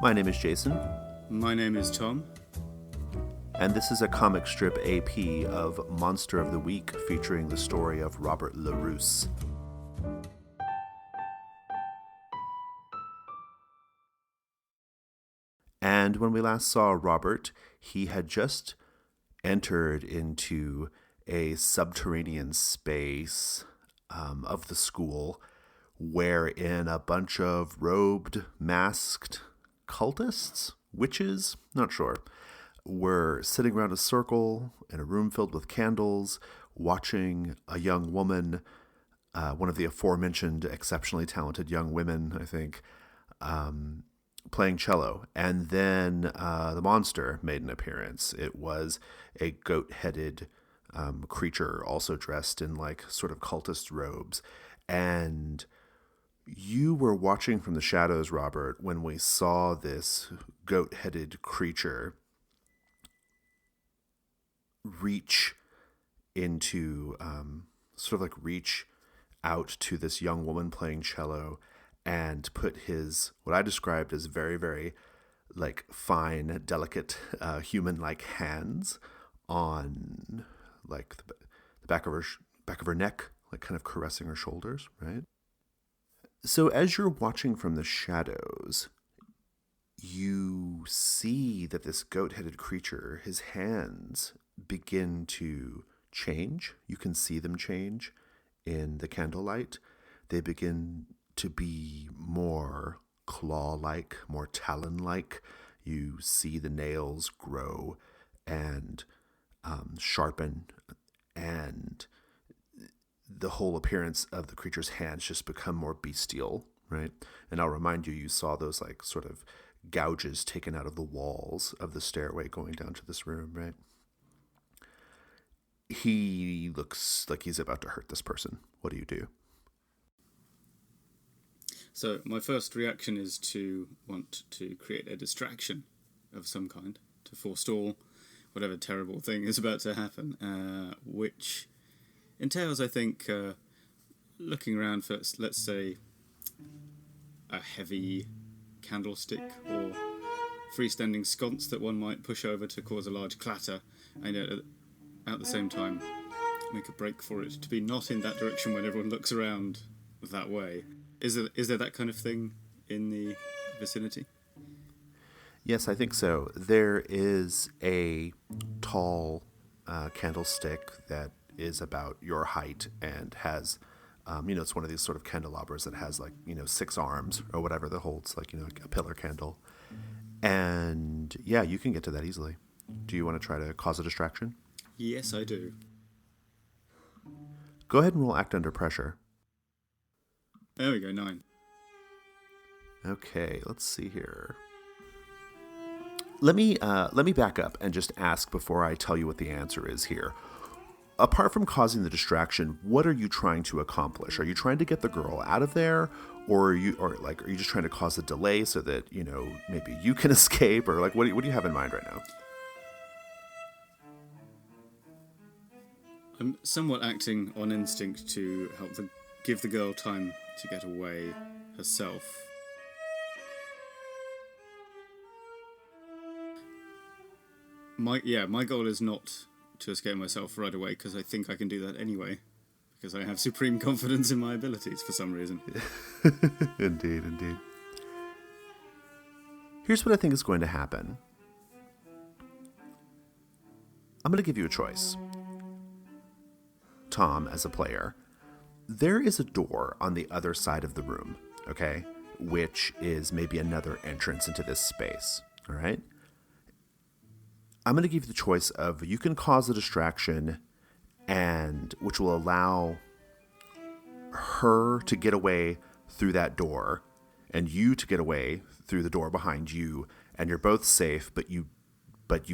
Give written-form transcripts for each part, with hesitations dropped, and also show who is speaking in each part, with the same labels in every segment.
Speaker 1: My name is Jason.
Speaker 2: My name is Tom.
Speaker 1: And this is a comic strip AP of Monster of the Week featuring the story of Robert Larousse. And when we last saw Robert, he had just entered into a subterranean space of the school wherein a bunch of robed, masked cultists, witches, not sure, were sitting around a circle in a room filled with candles, watching a young woman, one of the aforementioned exceptionally talented young women, I think, playing cello. And then the monster made an appearance. It was a goat-headed creature, also dressed in like sort of cultist robes. And you were watching from the shadows, Robert, when we saw this goat-headed creature reach into, reach out to this young woman playing cello and put his, what I described as very, very, like, fine, delicate, human-like hands on, like, the back of her neck, like, kind of caressing her shoulders, right? So as you're watching from the shadows, you see that this goat-headed creature, his hands begin to change. You can see them change in the candlelight. They begin to be more claw-like, more talon-like. You see the nails grow and sharpen, and the whole appearance of the creature's hands just become more bestial, right? And I'll remind you, you saw those like sort of gouges taken out of the walls of the stairway going down to this room, right? He looks like he's about to hurt this person. What do you do?
Speaker 2: So my first reaction is to want to create a distraction of some kind to forestall whatever terrible thing is about to happen, which entails, I think, looking around for, let's say, a heavy candlestick or freestanding sconce that one might push over to cause a large clatter, and at the same time make a break for it to be not in that direction when everyone looks around that way. Is there that kind of thing in the vicinity?
Speaker 1: Yes, I think so. There is a tall candlestick that is about your height and has, it's one of these sort of candelabras that has 6 arms or whatever that holds a pillar candle. And yeah, you can get to that easily. Do you want to try to cause a distraction?
Speaker 2: Yes, I do.
Speaker 1: Go ahead and roll act under pressure.
Speaker 2: There we go, 9.
Speaker 1: Okay, let's see here. Let me back up and just ask before I tell you what the answer is here. Apart from causing the distraction, what are you trying to accomplish? Are you trying to get the girl out of there, or are you just trying to cause a delay so that maybe you can escape, or what do you have in mind right now?
Speaker 2: I'm somewhat acting on instinct to help give the girl time to get away herself. My goal is not to escape myself right away, because I think I can do that anyway, because I have supreme confidence in my abilities for some reason.
Speaker 1: Indeed. Here's what I think is going to happen. I'm going to give you a choice. Tom, as a player, there is a door on the other side of the room, okay, which is maybe another entrance into this space, all right? I'm going to give you the choice of, you can cause a distraction, and which will allow her to get away through that door and you to get away through the door behind you, and you're both safe, but you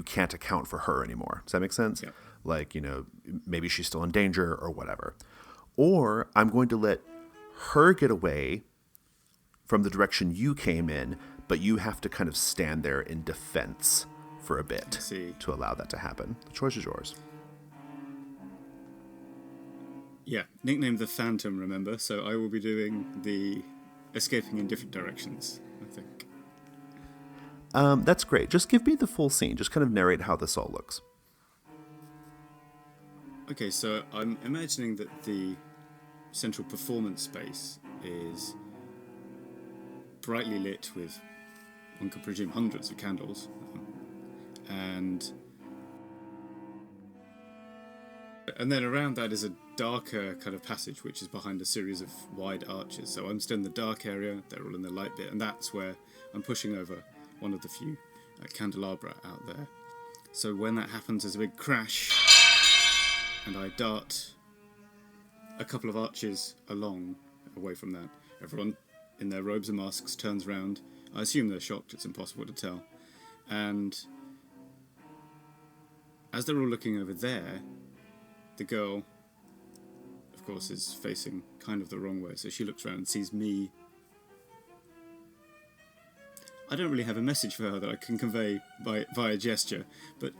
Speaker 1: can't account for her anymore. Does that make sense?
Speaker 2: Yeah.
Speaker 1: Maybe she's still in danger or whatever. Or I'm going to let her get away from the direction you came in, but you have to kind of stand there in defense for a bit to allow that to happen. The choice is yours.
Speaker 2: Yeah, nicknamed the Phantom, remember? So I will be doing the escaping in different directions, I think.
Speaker 1: That's great. Just give me the full scene. Just kind of narrate how this all looks.
Speaker 2: Okay, so I'm imagining that the central performance space is brightly lit with, one could presume, hundreds of candles. And then around that is a darker kind of passage, which is behind a series of wide arches. So I'm still in the dark area, they're all in the light bit, and that's where I'm pushing over one of the few candelabra out there. So when that happens, there's a big crash, and I dart a couple of arches along, away from that. Everyone in their robes and masks turns around. I assume they're shocked, it's impossible to tell. And as they're all looking over there, the girl, of course, is facing kind of the wrong way, so she looks around and sees me. I don't really have a message for her that I can convey via gesture, but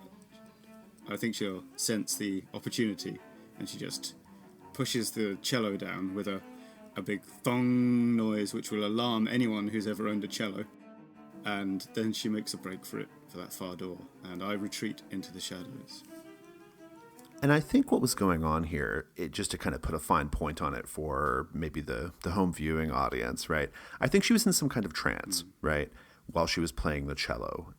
Speaker 2: I think she'll sense the opportunity, and she just pushes the cello down with a big thong noise which will alarm anyone who's ever owned a cello, and then she makes a break for that far door, and I retreat into the shadows.
Speaker 1: And I think what was going on here, just to kind of put a fine point on it for maybe the home viewing audience, right? I think she was in some kind of trance, right, while she was playing the cello.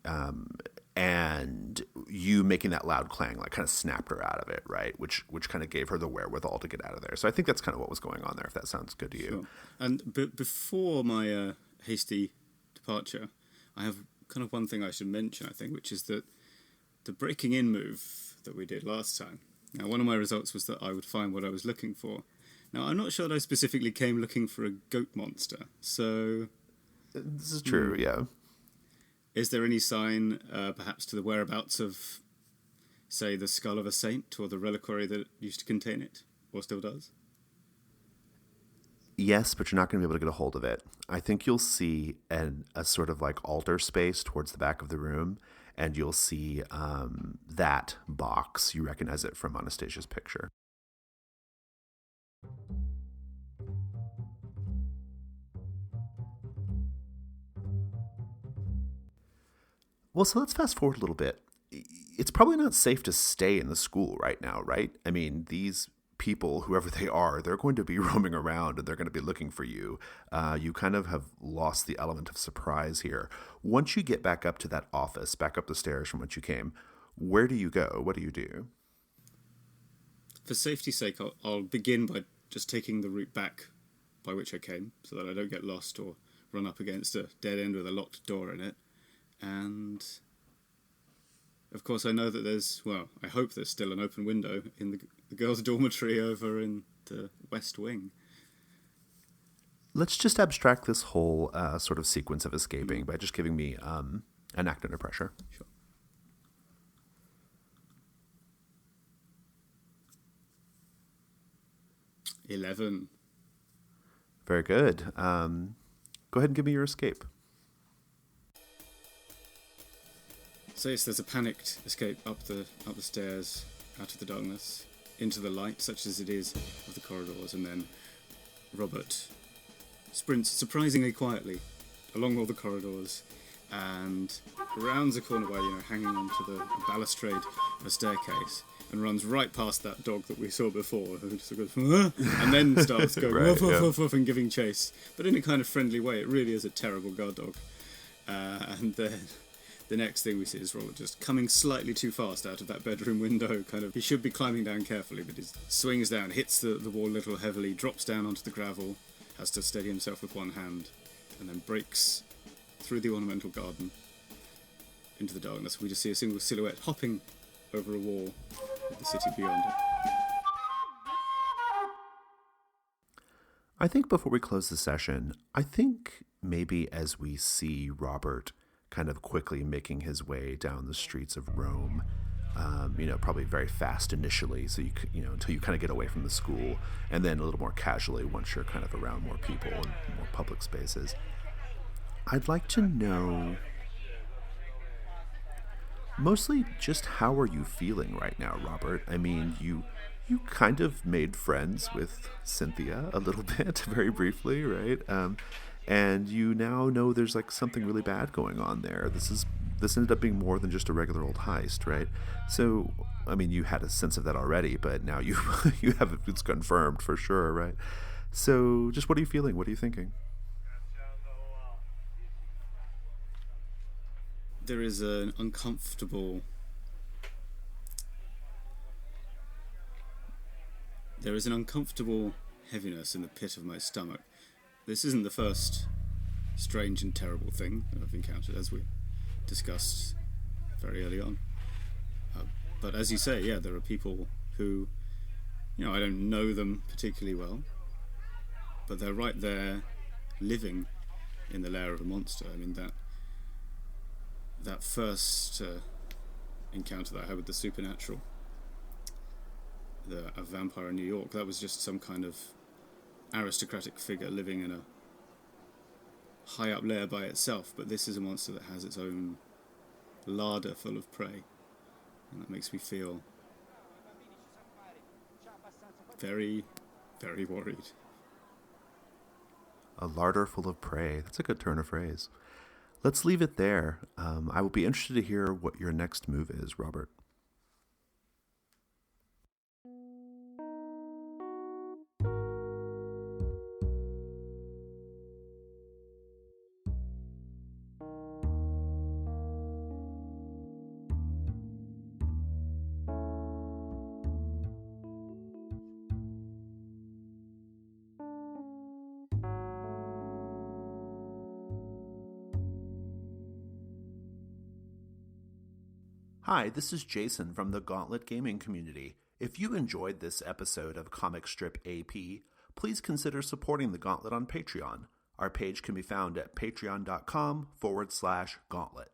Speaker 1: And you making that loud clang, like, kind of snapped her out of it, right? Which kind of gave her the wherewithal to get out of there. So I think that's kind of what was going on there, if that sounds good to you.
Speaker 2: Sure. And before my hasty departure, I have kind of one thing I should mention, I think, which is that the breaking in move that we did last time. Now, one of my results was that I would find what I was looking for. Now, I'm not sure that I specifically came looking for a goat monster, so...
Speaker 1: This is true, yeah.
Speaker 2: Is there any sign, perhaps, to the whereabouts of, say, the skull of a saint, or the reliquary that used to contain it, or still does?
Speaker 1: Yes, but you're not going to be able to get a hold of it. I think you'll see a sort of like altar space towards the back of the room, and you'll see that box. You recognize it from Anastasia's picture. Well, so let's fast forward a little bit. It's probably not safe to stay in the school right now, right? I mean, these people, whoever they are, they're going to be roaming around and they're going to be looking for you. You kind of have lost the element of surprise here. Once you get back up to that office, back up the stairs from which you came, where do you go? What do you do?
Speaker 2: For safety's sake, I'll begin by just taking the route back by which I came, so that I don't get lost or run up against a dead end with a locked door in it. And, of course, I know that I hope there's still an open window in the girls' dormitory over in the West Wing.
Speaker 1: Let's just abstract this whole sort of sequence of escaping by just giving me an act under pressure.
Speaker 2: Sure. $11.
Speaker 1: Very good. Go ahead and give me your escape.
Speaker 2: So yes, there's a panicked escape up the stairs, out of the darkness, into the light, such as it is, of the corridors, and then Robert sprints surprisingly quietly along all the corridors and rounds a corner by, hanging onto the balustrade of a staircase, and runs right past that dog that we saw before, who just goes, and then starts going
Speaker 1: Right,
Speaker 2: woof, woof, and giving chase, but in a kind of friendly way. It really is a terrible guard dog. And then the next thing we see is Robert just coming slightly too fast out of that bedroom window. He should be climbing down carefully, but he swings down, hits the wall a little heavily, drops down onto the gravel, has to steady himself with one hand, and then breaks through the ornamental garden into the darkness. We just see a single silhouette hopping over a wall with the city beyond it.
Speaker 1: I think before we close the session, I think maybe as we see Robert kind of quickly making his way down the streets of Rome, probably very fast initially, so until you kind of get away from the school, and then a little more casually once you're kind of around more people and more public spaces. I'd like to know mostly just how are you feeling right now, Robert? I mean, you kind of made friends with Cynthia a little bit, very briefly, right? and you now know there's like something really bad going on there. This ended up being more than just a regular old heist, right? So, I mean, you had a sense of that already, but now you you have it's confirmed for sure, right? So, just what are you feeling? What are you thinking?
Speaker 2: There is an uncomfortable. There is an uncomfortable heaviness in the pit of my stomach. This isn't the first strange and terrible thing that I've encountered, as we discussed very early on. But as you say, yeah, there are people who, I don't know them particularly well, but they're right there living in the lair of a monster. I mean, that first encounter that I had with the supernatural, a vampire in New York, that was just some kind of aristocratic figure living in a high up lair by itself, but this is a monster that has its own larder full of prey, and that makes me feel very, very worried.
Speaker 1: A larder full of prey. That's a good turn of phrase. Let's leave it there. I will be interested to hear what your next move is, Robert. Hi, this is Jason from the Gauntlet Gaming Community. If you enjoyed this episode of Comic Strip AP, please consider supporting the Gauntlet on Patreon. Our page can be found at patreon.com/gauntlet.